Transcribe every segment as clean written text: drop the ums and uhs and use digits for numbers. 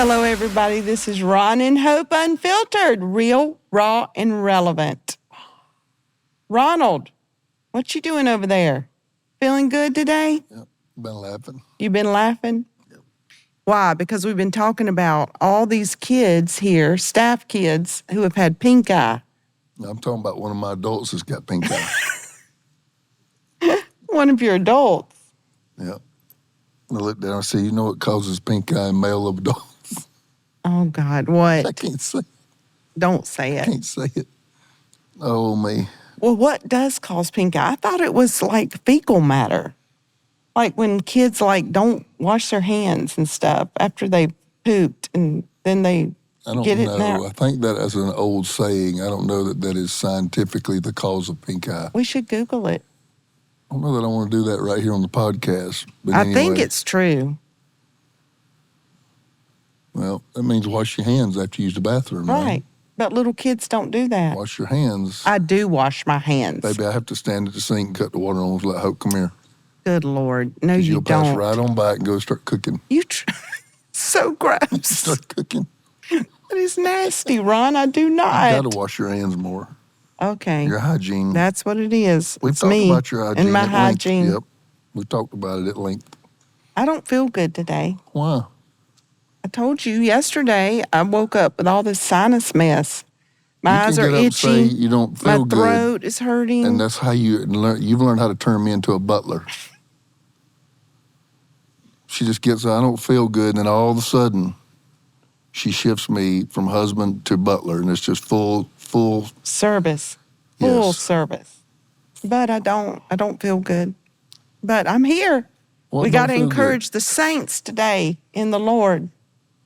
Hello, everybody. This is Ron and Hope Unfiltered, real, raw, and relevant. Ronald, what you doing over there? Feeling good today? Yep, been laughing. You been laughing? Yep. Why? Because we've been talking about all these kids here, staff kids, who have had pink eye. I'm talking about one of my adults that's got pink eye. One of your adults. Yep. I look down and say, you know what causes pink eye in male adults? Oh, God, what? I can't say it. Don't say I it. can't say it. Oh, me. Well, what does cause pink eye? I thought it was like fecal matter. Like when kids don't wash their hands and stuff after they pooped and then they get it I don't now. know. I think that as an old saying. I don't know that is scientifically the cause of pink eye. We should Google it. I don't know that I want to do that right here on the podcast. But I anyway, think it's true. Well, that means wash your hands after you use the bathroom. Right. But little kids don't do that. Wash your hands. I do wash my hands. Baby, I have to stand at the sink and cut the water on and let Hope come here. Good Lord. No, you You'll don't. pass right on back and go start cooking. So gross. Start cooking. That is nasty, Ron. I do not. You got to wash your hands more. Okay. Your hygiene. That's what it is. We've It's talked me about your hygiene and my at hygiene. length. Yep. We talked about it at length. I don't feel good today. Why? I told you yesterday I woke up with all this sinus mess. My eyes are You can get up and say itchy. you don't My feel good. throat is hurting. And that's how you've learned how to turn me into a butler. She just gets, I don't feel good, and then all of a sudden, she shifts me from husband to butler, and it's just full service. Full Yes. service. But I don't feel good. But I'm here. What We don't got to feel encourage the saints today in the Lord.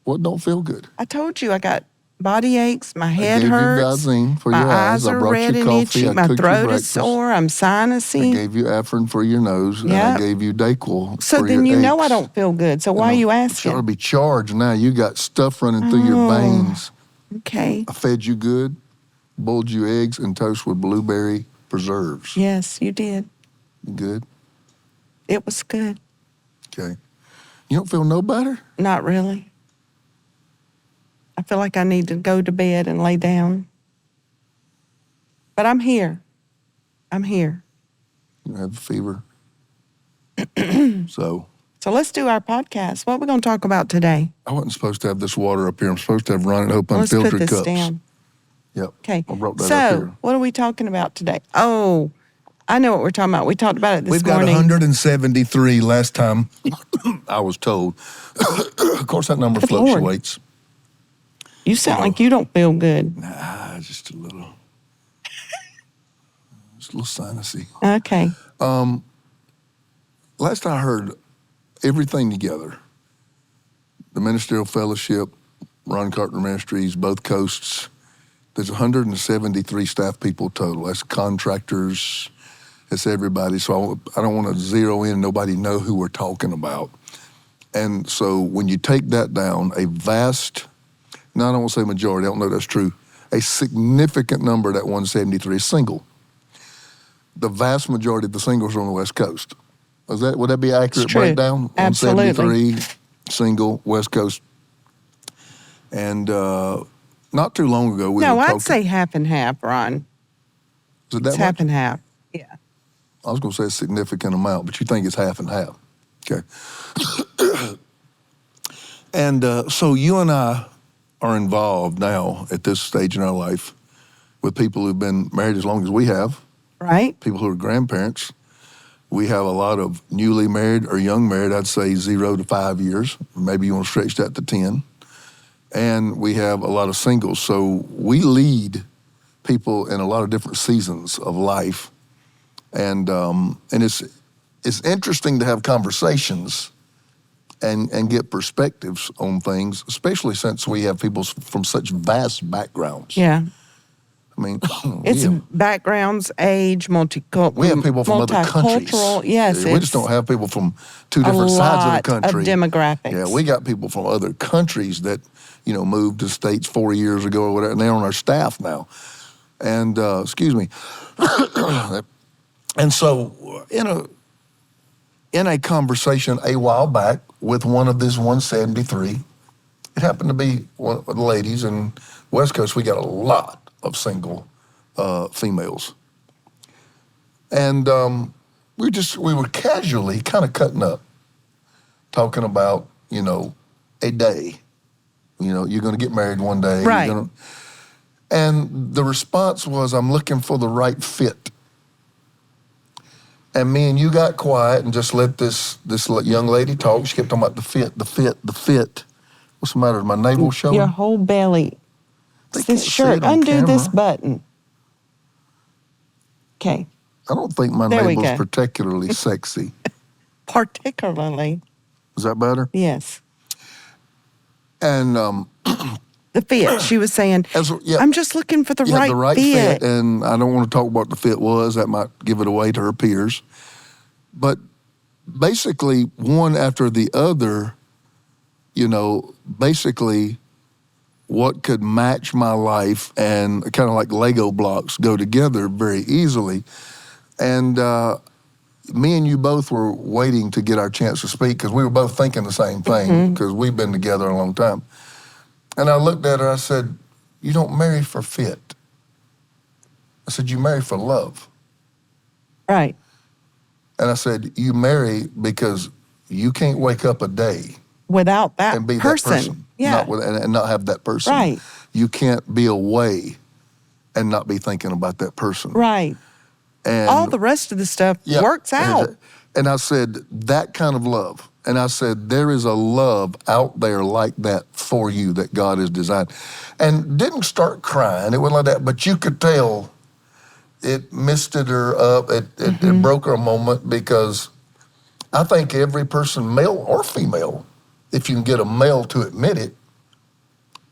What don't feel good? I told you I got body aches, my head I gave hurts, you Visine for my your eyes. eyes I are brought red you and coffee. itchy, I my cooked you throat is breakfast. sore, I'm I sinusy. gave you Afrin for your nose, and Yeah. I gave you Dayquil So for then your you know I aches. don't feel good. So why are you You ought asking? to be charged now. You got stuff running through your veins. Okay. I fed you good, boiled you eggs and toast with blueberry preserves. Yes, you did. You good? It was good. Okay. You don't feel no better? Not really. I feel like I need to go to bed and lay down. But I'm here. I'm here. You have a fever. So let's do our podcast. What are we going to talk about today? I wasn't supposed to have this water up here. I'm supposed to have Run and Hope Let's Unfiltered put this cups. down. Yep. Okay. I brought that up So, here. what are we talking about today? Oh, I know what we're talking about. We talked about it this We've got morning. 173 last time I was told. Of course, that number Good Lord. fluctuates. You sound like you don't feel good. Nah, just a little. Just a little sinusy. Okay. Last I heard, everything together, the Ministerial Fellowship, Ron Carpenter Ministries, both coasts, there's 173 staff people total. That's contractors, that's everybody. So I don't want to zero in, nobody know who we're talking about. And so when you take that down, a vast, no, I don't want to say majority, I don't know if that's true, a significant number of that 173 is single. The vast majority of the singles are on the West Coast. Would that be an accurate true. breakdown? Absolutely. 173 single, West Coast. And not too long ago, we were talking. I'd say half and half, Ron. Is it that It's much? half and half. Yeah. I was going to say a significant amount, but you think it's half and half. Okay. And so you and I are involved now at this stage in our life with people who've been married as long as we have, Right? people who are grandparents. We have a lot of newly married or young married, I'd say 0 to 5 years. Maybe you want to stretch that to 10. And we have a lot of singles. So we lead people in a lot of different seasons of life. And it's interesting to have conversations and get perspectives on things, especially since we have people from such vast backgrounds. Yeah. I mean, It's backgrounds, age, multicultural. we have people from other countries. Yes. We just don't have people from two different sides of the country. A lot of demographics. Yeah, we got people from other countries that, moved to States 4 years ago or whatever, and they're on our staff now. And, excuse me. And so, in a conversation a while back with one of this 173, It happened to be one of the ladies in West Coast. We got a lot of single females. And we were casually kind of cutting up, talking about, a day. You're going to get married one day. Right. And the response was, I'm looking for the right fit. And me and you got quiet and just let this young lady talk. She kept talking about the fit. What's the matter? Is my navel showing? Your whole belly. They It's can't this see shirt. it on Undo this camera. button. Okay. I don't think my There we navel's go. particularly sexy. Particularly. Is that better? Yes. And The fit. She was saying, I'm just looking for the right fit. And I don't want to talk about what the fit was. That might give it away to her peers. But basically, one after the other, basically what could match my life and kind of like Lego blocks go together very easily. And me and you both were waiting to get our chance to speak because we were both thinking the same thing because we've been together a long time. And I looked at her, I said, you don't marry for fit. I said, you marry for love. Right. And I said, you marry because you can't wake up a day Without that and be person. that person. Yeah. And not have that person. Right. You can't be away and not be thinking about that person. Right. And all the rest of the stuff works out. And I said, that kind of love. And I said, there is a love out there like that for you that God has designed. And didn't start crying. It wasn't like that. But you could tell it misted her up. It broke her a moment because I think every person, male or female, if you can get a male to admit it,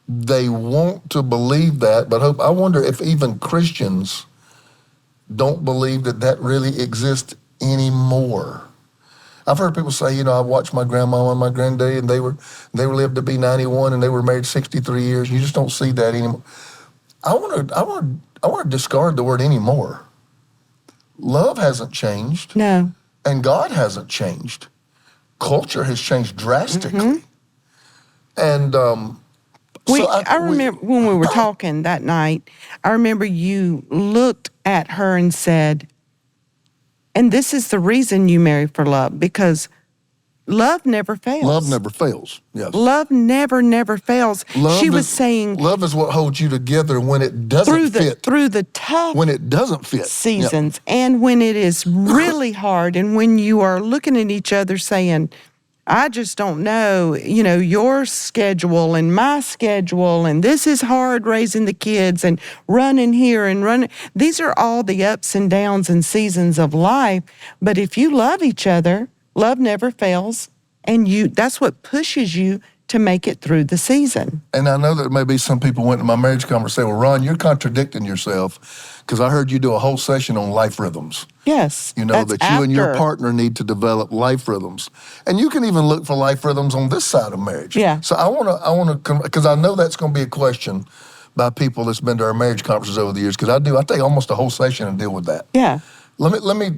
they want to believe that. But I wonder if even Christians don't believe that really exists anymore. I've heard people say, I watched my grandma and my granddaddy, and they were lived to be 91, and they were married 63 years. You just don't see that anymore. I want to discard the word anymore. Love hasn't changed. No. And God hasn't changed. Culture has changed drastically. And I remember when we were talking that night, I remember you looked at her and said, and this is the reason you marry for love, because love never fails. Love never fails, yes. Love never fails. She was saying... Love is what holds you together when it doesn't fit. Through the tough... When it doesn't fit. Seasons. Yep. And when it is really hard, and when you are looking at each other saying... I just don't know, your schedule and my schedule, and this is hard raising the kids and running here and running. These are all the ups and downs and seasons of life. But if you love each other, love never fails, and that's what pushes you to make it through the season. And I know that maybe some people went to my marriage conference and say, well, Ron, you're contradicting yourself because I heard you do a whole session on life rhythms. Yes, that you and your partner need to develop life rhythms. And you can even look for life rhythms on this side of marriage. Yeah. So I want to, because I know that's going to be a question by people that's been to our marriage conferences over the years, because I take almost a whole session and deal with that. Yeah. Let me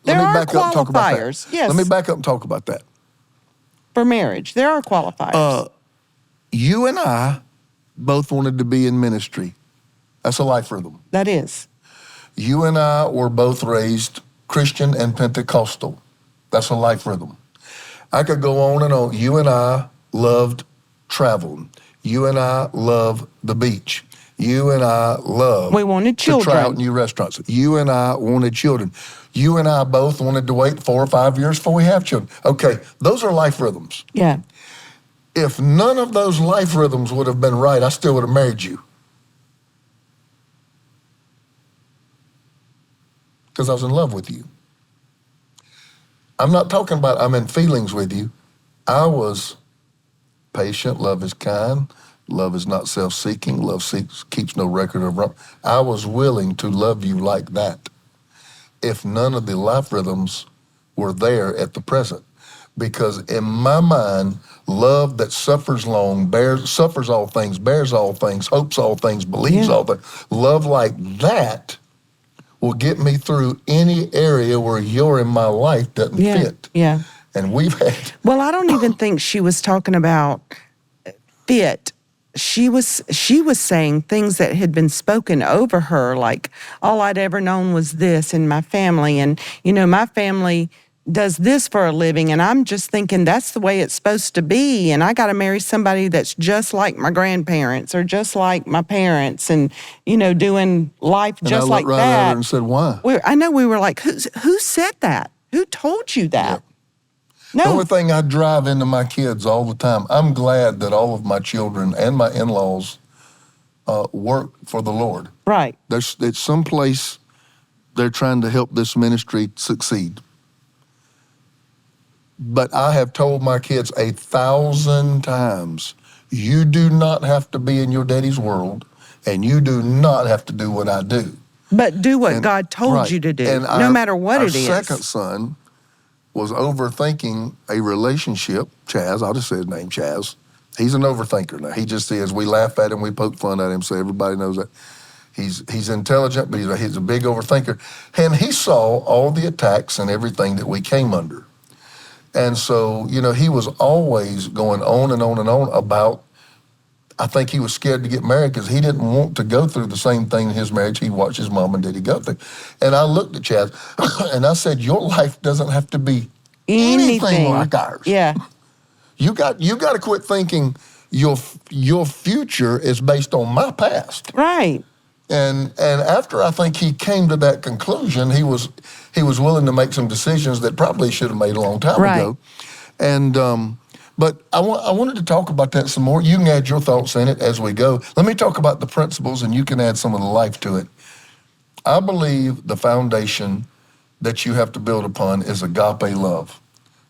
back up and talk about that. Yes. Let me back up and talk about that. For marriage, there are qualifiers. You and I both wanted to be in ministry. That's a life rhythm. That is. You and I were both raised Christian and Pentecostal. That's a life rhythm. I could go on and on. You and I loved traveling. You and I loved the beach. You and I loved we wanted children. To try out new restaurants. You and I wanted children. You and I both wanted to wait 4 or 5 years before we have children. Okay, those are life rhythms. Yeah. If none of those life rhythms would have been right, I still would have married you. Because I was in love with you. I'm not talking about I'm in feelings with you. I was patient, love is kind, love is not self-seeking, love keeps no record of wrong. I was willing to love you like that if none of the life rhythms were there at the present. Because in my mind, love that suffers long, suffers all things, bears all things, hopes all things, believes all things. Love like that will get me through any area where you're in my life doesn't fit. Yeah. And we've had... Well, I don't even think she was talking about fit. She was saying things that had been spoken over her, like all I'd ever known was this in my family, and my family does this for a living, and I'm just thinking that's the way it's supposed to be, and I got to marry somebody that's just like my grandparents or just like my parents, and doing life And just I like looked right that. at her and said, "Why?" I know we were like, who said that? Who told you that? The No, only thing I drive into my kids all the time, I'm glad that all of my children and my in-laws work for the Lord. right, It's someplace they're trying to help this ministry succeed. But I have told my kids 1,000 times, you do not have to be in your daddy's world, and you do not have to do what I do. but do what And- God told right. you to do, And no matter what our it is. second son was overthinking a relationship. Chaz, I'll just say his name, Chaz. He's an overthinker now. He just is. We laugh at him, we poke fun at him, so everybody knows that. He's intelligent, but he's a big overthinker. And he saw all the attacks and everything that we came under. And so, he was always going on and on and on about, I think he was scared to get married because he didn't want to go through the same thing in his marriage he watched his mom and daddy go through. And I looked at Chaz and I said, your life doesn't have to be anything like ours. Yeah. You got to quit thinking your future is based on my past. Right. And after I think he came to that conclusion, he was willing to make some decisions that probably should have made a long time ago. And but I wanted to talk about that some more. You can add your thoughts in it as we go. Let me talk about the principles, and you can add some of the life to it. I believe the foundation that you have to build upon is agape love,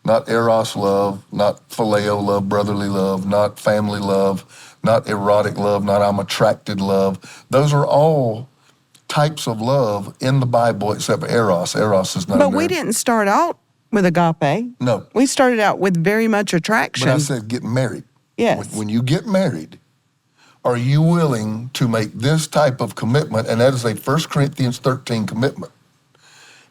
not eros love, not phileo love, brotherly love, not family love, not erotic love, not I'm attracted love. Those are all types of love in the Bible except for eros. Eros is not But in there. we didn't start out with agape. No. We started out with very much attraction. But I said get married. Yes. When you get married, are you willing to make this type of commitment? And that is a 1 Corinthians 13 commitment.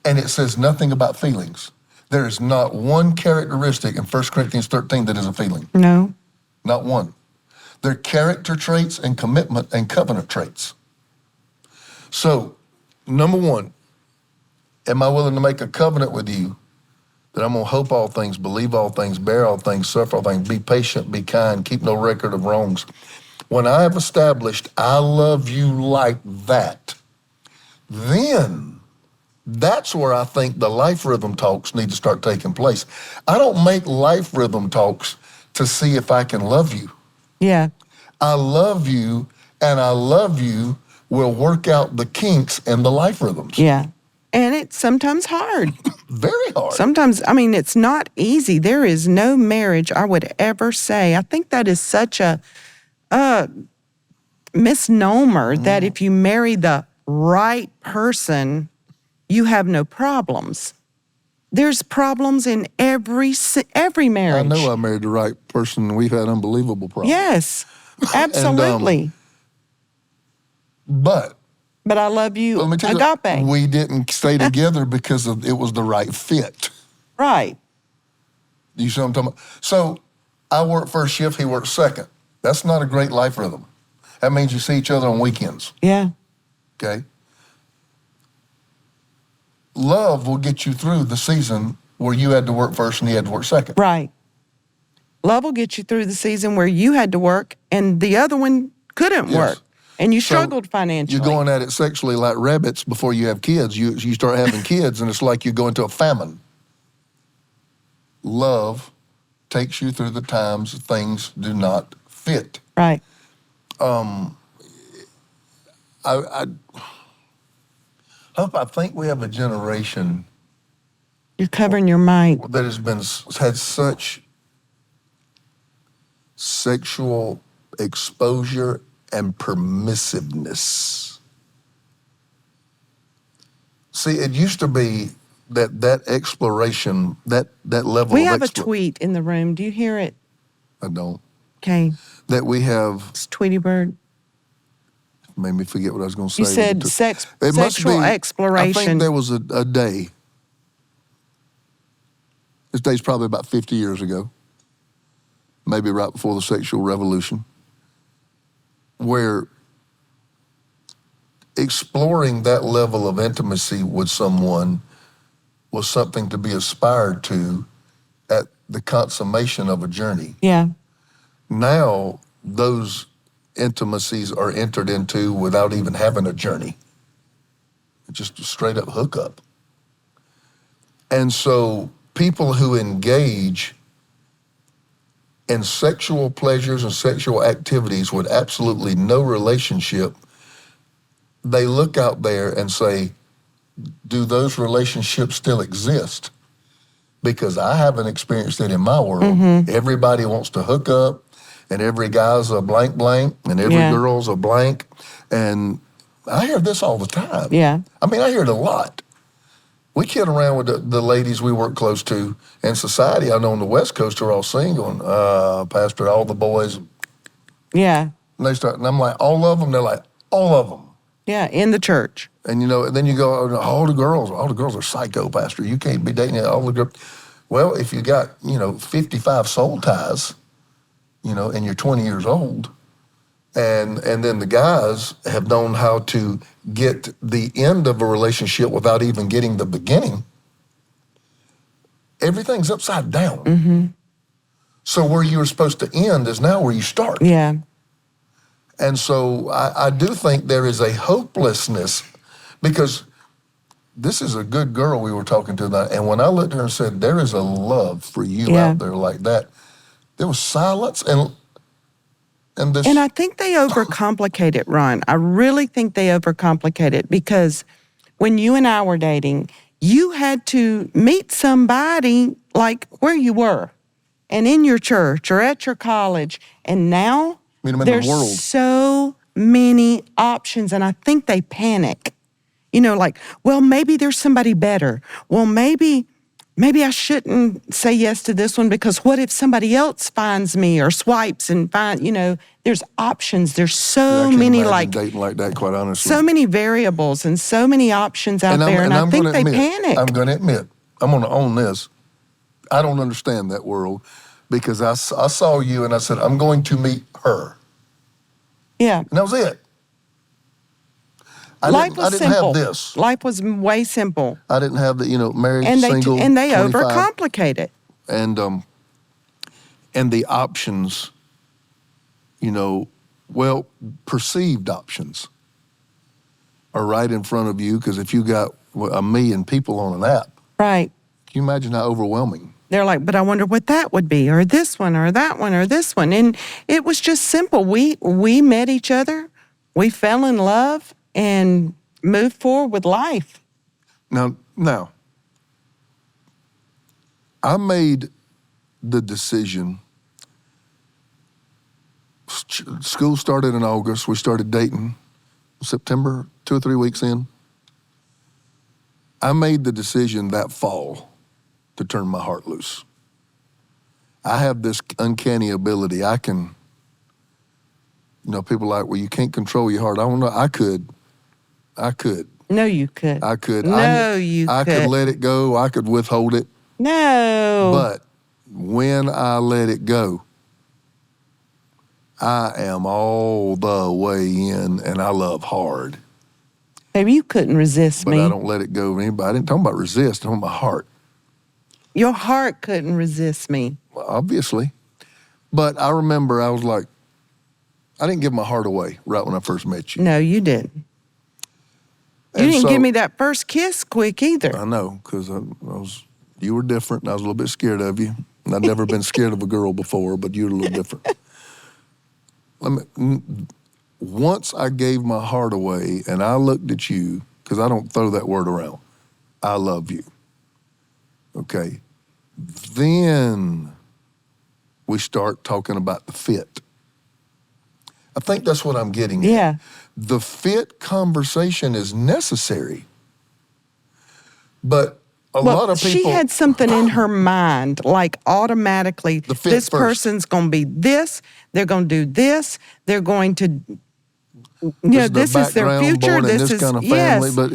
And it says nothing about feelings. There is not one characteristic in 1 Corinthians 13 that is a feeling. No. Not one. They're character traits and commitment and covenant traits. So, number one, am I willing to make a covenant with you that I'm going to hope all things, believe all things, bear all things, suffer all things, be patient, be kind, keep no record of wrongs. When I have established I love you like that, then that's where I think the life rhythm talks need to start taking place. I don't make life rhythm talks to see if I can love you. Yeah. I love you, and I love you will work out the kinks and the life rhythms. Yeah. And it's sometimes hard. Very hard. Sometimes, it's not easy. There is no marriage I would ever say. I think that is such a misnomer that if you marry the right person, you have no problems. There's problems in every marriage. I know I married the right person, and we've had unbelievable problems. Yes, absolutely. But I love you, let me tell agape. you, we didn't stay together because it was the right fit. Right. You see what I'm talking about? So I work first shift, he works second. That's not a great life rhythm. That means you see each other on weekends. Yeah. Okay? Love will get you through the season where you had to work first and he had to work second. Right. Love will get you through the season where you had to work and the other one couldn't work. And you struggled financially. You're going at it sexually like rabbits before you have kids. You start having kids, and it's like you go into a famine. Love takes you through the times things do not fit. Right. I think we have a generation You're covering your mic. that had such sexual exposure and permissiveness. See, it used to be that exploration, that level We of have a tweet in the room. Do you hear it? I don't. Okay. That we have, It's Tweety Bird. made me forget what I was going to say. You said It must sexual be, exploration. I think there was a day. This day's probably about 50 years ago. Maybe right before the sexual revolution. where exploring that level of intimacy with someone was something to be aspired to at the consummation of a journey. Yeah. Now, those intimacies are entered into without even having a journey. Just a straight up hookup. And so people who engage in sexual pleasures and sexual activities with absolutely no relationship, they look out there and say, do those relationships still exist? Because I haven't experienced it in my world. Everybody wants to hook up, and every guy's a blank blank, and every girl's a blank. And I hear this all the time. Yeah. I mean, I hear it a lot. We kid around with the ladies we work close to in society. I know on the West Coast are all single, and Pastor, all the boys. Yeah. And they start, and I'm like, all of them? They're like, all of them. Yeah, in the church. And, and then you go, oh, all the girls are psycho, Pastor. You can't be dating all the girls. Well, if you got, 55 soul ties, and you're 20 years old, and then the guys have known how to get the end of a relationship without even getting the beginning, everything's upside down. So where you were supposed to end is now where you start. Yeah. And so I do think there is a hopelessness, because this is a good girl we were talking to tonight. And when I looked at her and said, there is a love for you out there like that, there was silence and this. And I think they overcomplicate it, Ron. I really think they overcomplicate it, because when you and I were dating, you had to meet somebody like where you were and in your church or at your college. And now there's so many options, and I think they panic. Like, well, maybe there's somebody better. Well, maybe I shouldn't say yes to this one, because what if somebody else finds me or swipes and there's options. There's so many, like dating like that, quite honestly. So many variables and so many options out there, and I think they panic. I'm going to admit, I'm going to own this. I don't understand that world, because I saw you and I said, I'm going to meet her. Yeah. And that was it. Life was simple. I didn't have this. Life was way simple. I didn't have the, married, and single, and they 25. overcomplicate it. And the options, perceived options are right in front of you, because if you got a million people on an app, right? Can you imagine how overwhelming? They're like, but I wonder what that would be, or this one, or that one, or this one. And it was just simple. We met each other, we fell in love, and moved forward with life. Now, I made the decision. School started in August. We started dating September, 2 or 3 weeks in. I made the decision that fall to turn my heart loose. I have this uncanny ability. I can, people are like, well, you can't control your heart. I don't know. I could. No, you could. I could. I could let it go. I could withhold it. No. But when I let it go, I am all the way in, and I love hard. Baby, you couldn't resist me. But I don't let it go of anybody. I didn't talk about resist. I'm talking about heart. Your heart couldn't resist me. Well, obviously. But I remember I was like, I didn't give my heart away right when I first met you. No, you didn't. You didn't give me that first kiss quick either. I know, because you were different, and I was a little bit scared of you. And I'd never been scared of a girl before, but you were a little different. Once I gave my heart away and I looked at you, because I don't throw that word around, I love you. Okay. Then we start talking about the fit. I think that's what I'm getting at. Yeah. The fit conversation is necessary. But a lot of people... She had something in her mind, like automatically, this person's going to be this, they're going to do this, they're going to... this is their future. This kind of family, but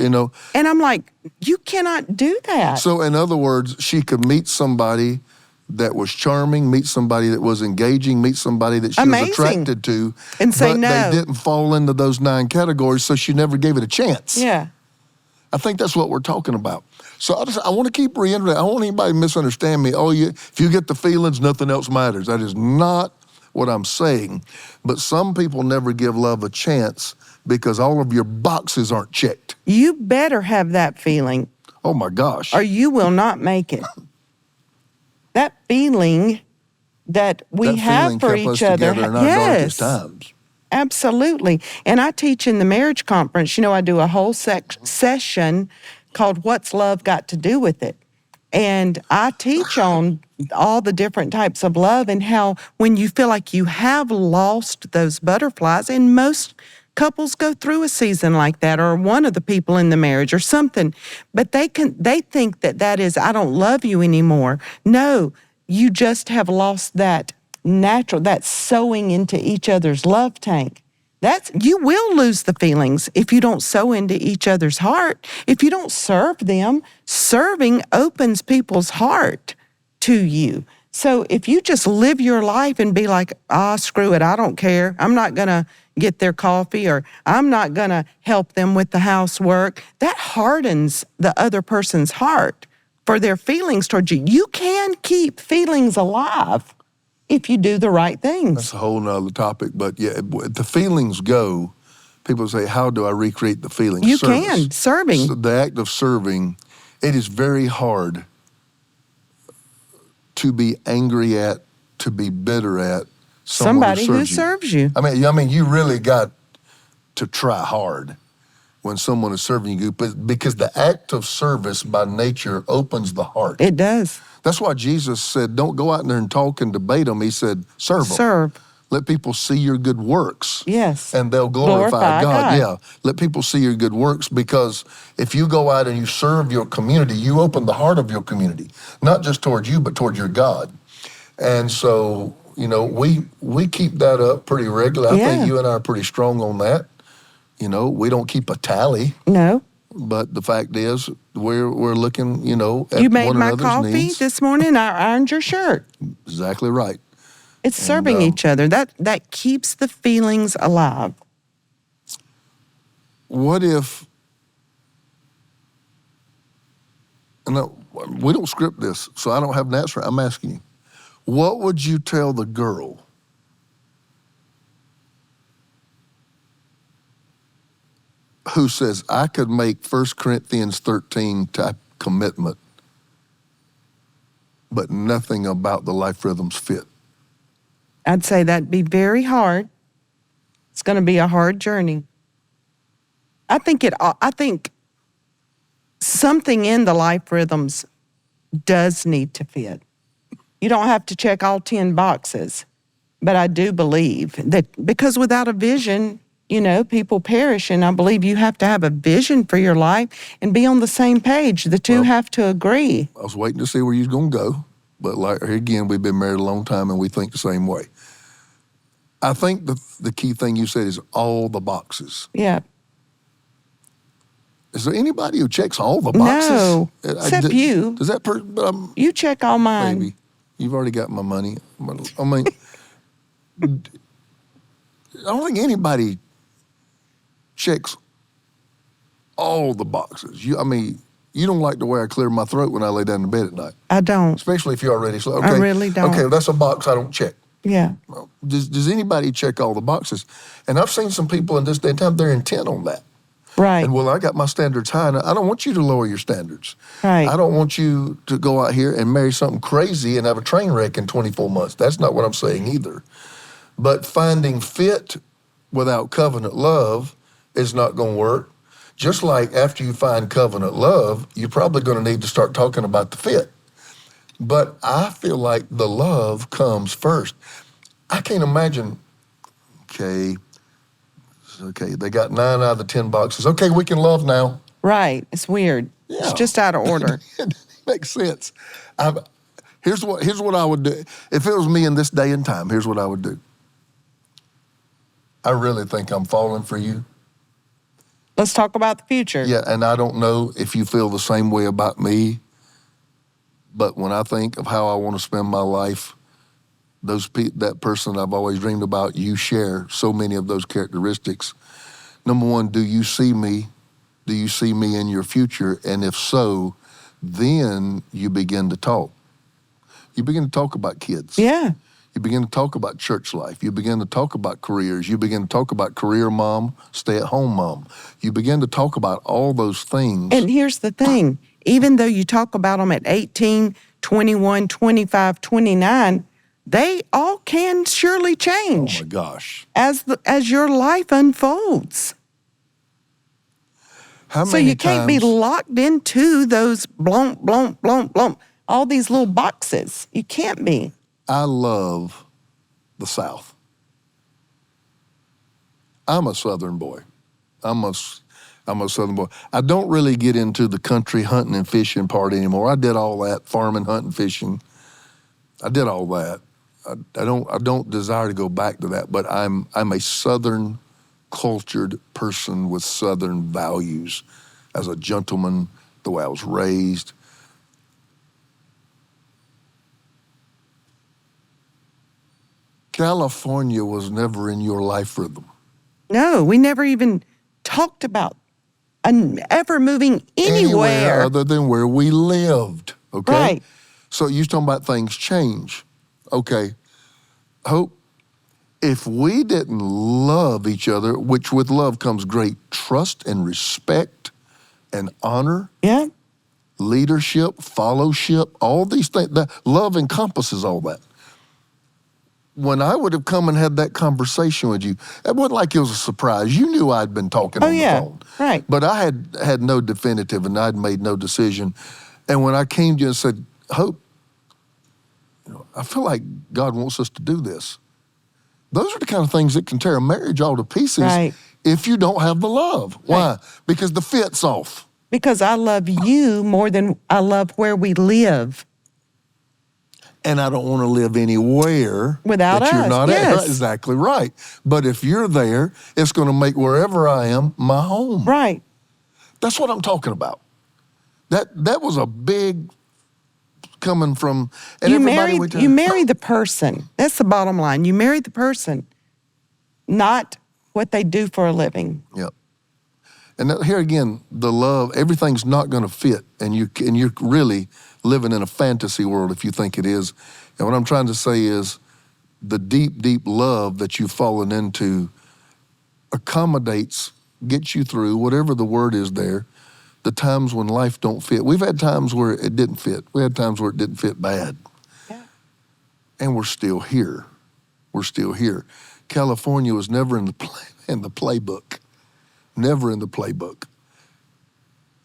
And I'm like, you cannot do that. So in other words, she could meet somebody that was charming, meet somebody that was engaging, meet somebody that she was attracted to. And say but no. They didn't fall into those 9 categories, so she never gave it a chance. Yeah. I think that's what we're talking about. So I want to keep reiterating. I don't want anybody to misunderstand me. If you get the feelings, nothing else matters. That is not what I'm saying. But some people never give love a chance because all of your boxes aren't checked. You better have that feeling. Oh my gosh. Or you will not make it. That feeling that we have for each other. In our darkest times. Absolutely. And I teach in the marriage conference. I do a whole session called What's Love Got to Do with It? And I teach on all the different types of love and how when you feel like you have lost those butterflies, and most couples go through a season like that, or one of the people in the marriage or something, but they think that is, I don't love you anymore. No, you just have lost that sowing into each other's love tank. You will lose the feelings if you don't sow into each other's heart. If you don't serve them, serving opens people's heart to you. So if you just live your life and be like, screw it, I don't care. I'm not going to get their coffee, or I'm not going to help them with the housework. That hardens the other person's heart for their feelings towards you. You can keep feelings alive if you do the right things. That's a whole nother topic. But yeah, the feelings go. People say, how do I recreate the feelings? You can, serving. So the act of serving, it is very hard to be angry at, to be bitter at somebody who serves you. I mean, you really got to try hard when someone is serving you, because the act of service by nature opens the heart. It does. That's why Jesus said, don't go out there and talk and debate them. He said, serve them. Serve. Let people see your good works. Yes. And they'll glorify God. Yeah. Let people see your good works, because if you go out and you serve your community, you open the heart of your community, not just towards you, but towards your God. And so, we keep that up pretty regularly. I think you and I are pretty strong on that. We don't keep a tally. No. But the fact is, we're looking, at you made one my another's coffee needs. This morning. I ironed your shirt. Exactly right. It's serving each other. That keeps the feelings alive. What if, and we don't script this, so I don't have an answer. I'm asking you, what would you tell the girl who says, I could make 1 Corinthians 13 type commitment, but nothing about the life rhythms fit? I'd say that'd be very hard. It's going to be a hard journey. I think something in the life rhythms does need to fit. You don't have to check all 10 boxes, but I do believe that because without a vision, people perish, and I believe you have to have a vision for your life and be on the same page. The two have to agree. I was waiting to see where you was going to go, but again, we've been married a long time and we think the same way. I think the key thing you said is all the boxes. Yeah. Is there anybody who checks all the boxes? No, except you. Does that you check all mine. Baby, you've already got my money. I mean, I don't think anybody checks all the boxes. You don't like the way I clear my throat when I lay down in bed at night. I don't. Especially if you're already slow. Okay, I really don't. Okay, that's a box I don't check. Yeah. Well, does anybody check all the boxes? And I've seen some people in this day and time, they're intent on that. Right. And I got my standards high, and I don't want you to lower your standards. Right. I don't want you to go out here and marry something crazy and have a train wreck in 24 months. That's not what I'm saying either. But finding fit without covenant love is not going to work. Just like after you find covenant love, you're probably going to need to start talking about the fit. But I feel like the love comes first. I can't imagine, okay, they got 9 out of the 10 boxes. Okay, we can love now. Right. It's weird. Yeah. It's just out of order. It makes sense. Here's what I would do. If it was me in this day and time, here's what I would do. I really think I'm falling for you. Let's talk about the future. Yeah, and I don't know if you feel the same way about me, But when I think of how I want to spend my life, that person I've always dreamed about, you share so many of those characteristics. Number one, do you see me? Do you see me in your future? And if so, then you begin to talk. You begin to talk about kids. Yeah. You begin to talk about church life. You begin to talk about careers. You begin to talk about career mom, stay-at-home mom. You begin to talk about all those things. And here's the thing. Even though you talk about them at 18, 21, 25, 29, they all can surely change. Oh, my gosh. As your life unfolds. How So many you can't be times- locked into those blump, blump, blump, blump, all these little boxes. You can't be. I love the South. I'm a Southern boy. I'm a Southern boy. I don't really get into the country hunting and fishing part anymore. I did all that, farming, hunting, fishing. I did all that. I don't desire to go back to that, but I'm a Southern cultured person with Southern values as a gentleman, the way I was raised. California was never in your life rhythm. No, we never even talked about ever moving anywhere. Other than where we lived, okay? Right. So you're talking about things change. Okay. Hope, if we didn't love each other, which with love comes great trust and respect and honor, Yeah. leadership, fellowship, all these things, that love encompasses all that. When I would have come and had that conversation with you, it wasn't like it was a surprise. You knew I'd been talking on the phone. Right. But I had no definitive and I'd made no decision. And when I came to you and said, Hope, I feel like God wants us to do this. Those are the kind of things that can tear a marriage all to pieces Right. if you don't have the love. Why? Right. Because the fit's off. Because I love you more than I love where we live. And I don't want to live anywhere Without that you're us, not yes. at. Exactly right. But if you're there, it's going to make wherever I am my home. Right. That's what I'm talking about. That was a big coming from. And You everybody marry the person. That's the bottom line. You marry the person, not what they do for a living. Yep. And here again, the love, everything's not going to fit, and you're really living in a fantasy world if you think it is. And what I'm trying to say is the deep, deep love that you've fallen into accommodates, gets you through, whatever the word is there, the times when life don't fit. We've had times where it didn't fit. We had times where it didn't fit bad. Yeah. And we're still here. We're still here. California was never in the playbook. Never in the playbook.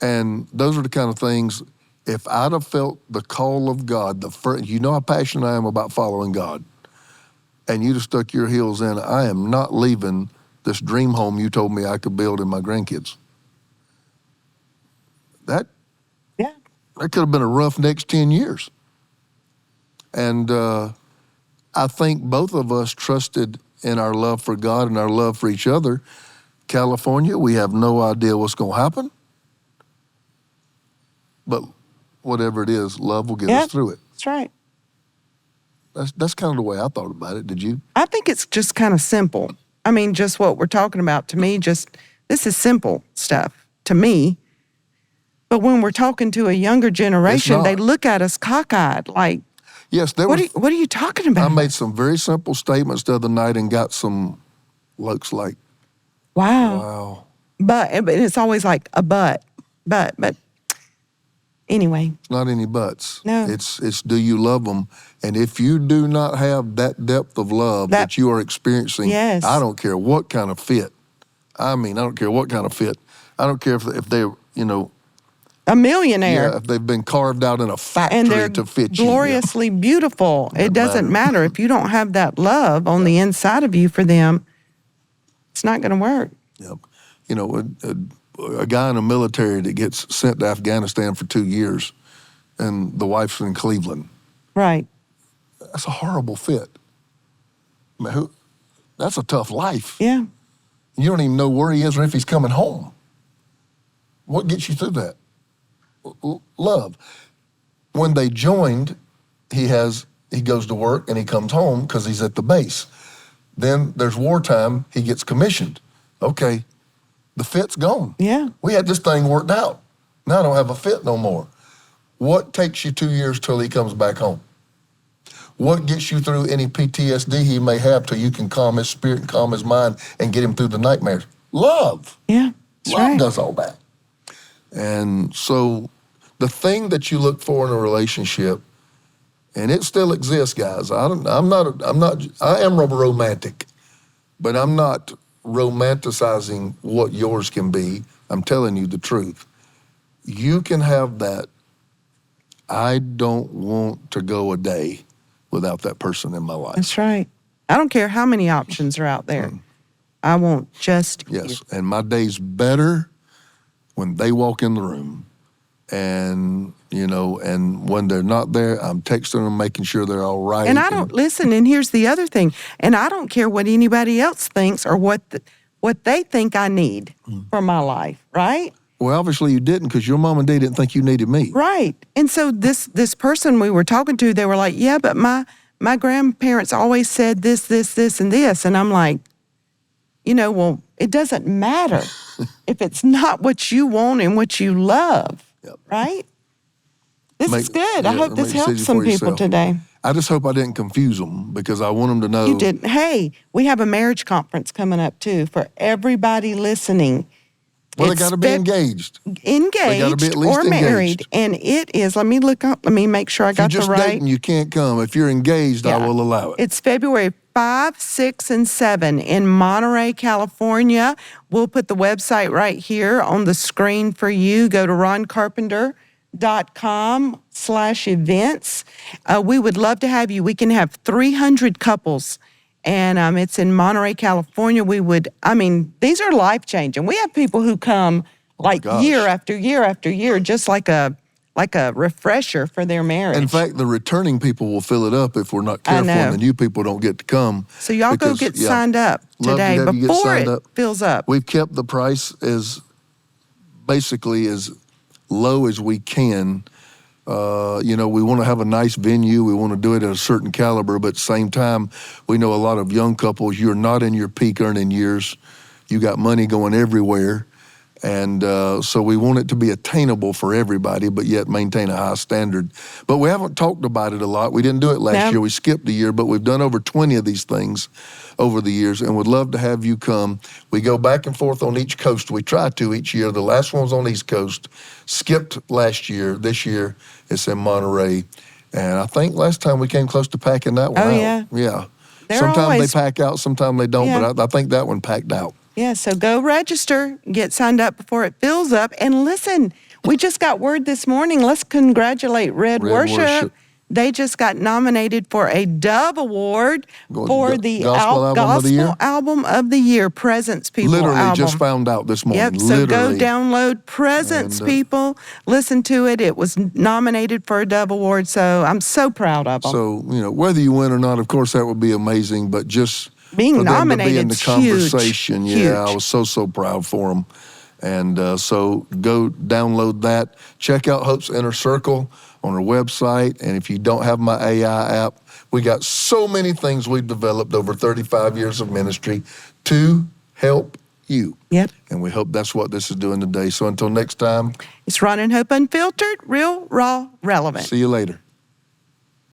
And those are the kind of things, if I'd have felt the call of God, you know how passionate I am about following God, and you'd have stuck your heels in, I am not leaving this dream home you told me I could build in my grandkids. That could have been a rough next 10 years. And I think both of us trusted in our love for God and our love for each other. California, we have no idea what's going to happen. But whatever it is, love will get us through it. That's right. That's kind of the way I thought about it. Did you? I think it's just kind of simple. I mean, just what we're talking about to me, this is simple stuff to me. But when we're talking to a younger generation, they look at us cockeyed like, yes, what are you talking about? I made some very simple statements the other night and got some looks like, wow. But it's always like a but anyway. It's not any buts. No. It's do you love them? And if you do not have that depth of love that you are experiencing, yes. I don't care what kind of fit. I don't care what kind of fit. I don't care if they're, a millionaire. Yeah, if they've been carved out in a factory and they're to fit you. gloriously beautiful. It doesn't matter. If you don't have that love on the inside of you for them, it's not going to work. Yep. A guy in the military that gets sent to Afghanistan for 2 years and the wife's in Cleveland. Right. That's a horrible fit. That's a tough life. Yeah. You don't even know where he is or if he's coming home. What gets you through that? Love. When they joined, he goes to work and he comes home because he's at the base. Then there's wartime, he gets commissioned. Okay, the fit's gone. Yeah. We had this thing worked out. Now I don't have a fit no more. What takes you 2 years till he comes back home? What gets you through any PTSD he may have till you can calm his spirit and calm his mind and get him through the nightmares? Love. Yeah, that's Love right. does all that. And so the thing that you look for in a relationship, and it still exists, guys. I am a romantic, but I'm not romanticizing what yours can be. I'm telling you the truth. You can have that. I don't want to go a day without that person in my life. That's right. I don't care how many options are out there. I want just you. Yes, and my day's better when they walk in the room. And, and when they're not there, I'm texting them, making sure they're all right. And I don't listen. And here's the other thing. And I don't care what anybody else thinks or what they think I need for my life, right? Well, obviously you didn't, because your mom and dad didn't think you needed me. Right. And so this person we were talking to, they were like, yeah, but my grandparents always said this, and this. And I'm like, well, it doesn't matter if it's not what you want and what you love. Yep. Right? This is good. I hope this helps some people today. I just hope I didn't confuse them, because I want them to know. You didn't. Hey, we have a marriage conference coming up too for everybody listening. Well, they got to be engaged. Engaged they gotta be at least or married. Engaged. And it is, let me look up, let me make sure I got the right. If you're just dating, you can't come. If you're engaged, I will allow it. It's February 5, 6, and 7 in Monterey, California. We'll put the website right here on the screen for you. Go to roncarpenter.com/events. We would love to have you. We can have 300 couples. And it's in Monterey, California. These are life-changing. We have people who come year after year after year, just like a refresher for their marriage. In fact, the returning people will fill it up if we're not careful, and the new people don't get to come. So y'all go get signed up today before it fills up. We've kept the price basically as low as we can. We want to have a nice venue. We want to do it at a certain caliber, but at the same time, we know a lot of young couples, you're not in your peak earning years. You got money going everywhere. And so we want it to be attainable for everybody, but yet maintain a high standard. But we haven't talked about it a lot. We didn't do it last year. We skipped a year, but we've done over 20 of these things over the years, and would love to have you come. We go back and forth on each coast. We try to each year. The last one was on the East Coast. Skipped last year. This year it's in Monterey. And I think last time we came close to packing that one out. Yeah. Yeah. Sometimes they pack out, sometimes they don't, but I think that one packed out. Yeah, so go register, get signed up before it fills up. And listen, we just got word this morning. Let's congratulate Red Worship. They just got nominated for a Dove Award for the Gospel Album of the Year, Presence People Literally album. just found out this morning. Yep, so go download Presence People, listen to it. It was nominated for a Dove Award, so I'm so proud of them. So, whether you win or not, of course, that would be amazing, but just being nominated in the conversation, huge. I was so proud for them. And so go download that. Check out Hope's Inner Circle on our website. And if you don't have my AI app, we got so many things we've developed over 35 years of ministry to help you. Yep. And we hope that's what this is doing today. So until next time. It's Ron and Hope Unfiltered, real, raw, relevant. See you later.